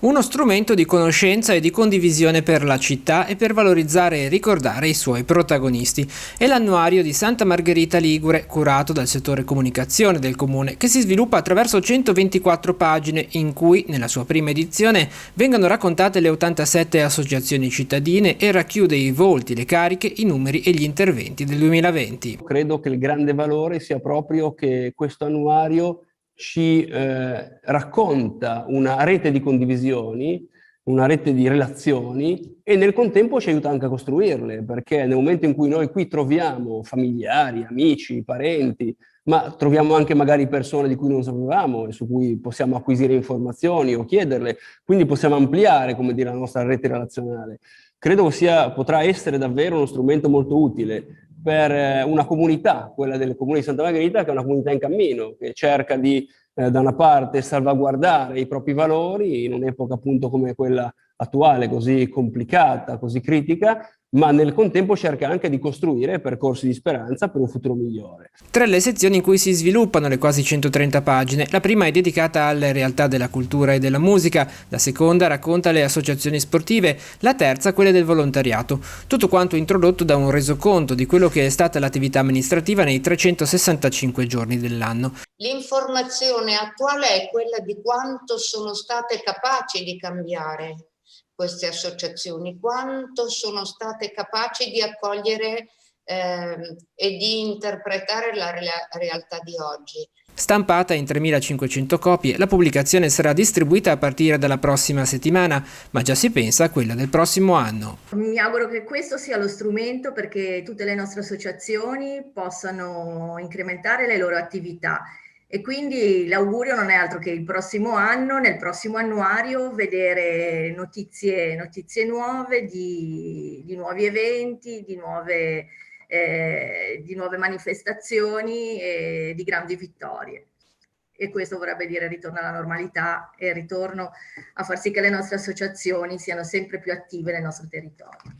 Uno strumento di conoscenza e di condivisione per la città e per valorizzare e ricordare i suoi protagonisti. È l'annuario di Santa Margherita Ligure, curato dal settore comunicazione del comune, che si sviluppa attraverso 124 pagine in cui, nella sua prima edizione, vengono raccontate le 87 associazioni cittadine e racchiude i volti, le cariche, i numeri e gli interventi del 2020. Credo che il grande valore sia proprio che questo annuario ci racconta una rete di condivisioni, una rete di relazioni e nel contempo ci aiuta anche a costruirle, perché nel momento in cui noi qui troviamo familiari, amici, parenti, ma troviamo anche magari persone di cui non sapevamo e su cui possiamo acquisire informazioni o chiederle, quindi possiamo ampliare, come dire, la nostra rete relazionale. Credo che potrà essere davvero uno strumento molto utile per una comunità, quella del comune di Santa Margherita, che è una comunità in cammino, che cerca di, da una parte, salvaguardare i propri valori in un'epoca appunto come quella attuale, così complicata, così critica, ma nel contempo cerca anche di costruire percorsi di speranza per un futuro migliore. Tra le sezioni in cui si sviluppano le quasi 130 pagine, la prima è dedicata alle realtà della cultura e della musica, la seconda racconta le associazioni sportive, la terza quelle del volontariato. Tutto quanto introdotto da un resoconto di quello che è stata l'attività amministrativa nei 365 giorni dell'anno. L'informazione attuale è quella di quanto sono state capaci di cambiare queste associazioni, quanto sono state capaci di accogliere e di interpretare la realtà di oggi. Stampata in 3.500 copie, la pubblicazione sarà distribuita a partire dalla prossima settimana, ma già si pensa a quella del prossimo anno. Mi auguro che questo sia lo strumento perché tutte le nostre associazioni possano incrementare le loro attività. E quindi l'augurio non è altro che il prossimo anno, nel prossimo annuario, vedere notizie nuove di nuovi eventi, di nuove manifestazioni e di grandi vittorie. E questo vorrebbe dire ritorno alla normalità e ritorno a far sì che le nostre associazioni siano sempre più attive nel nostro territorio.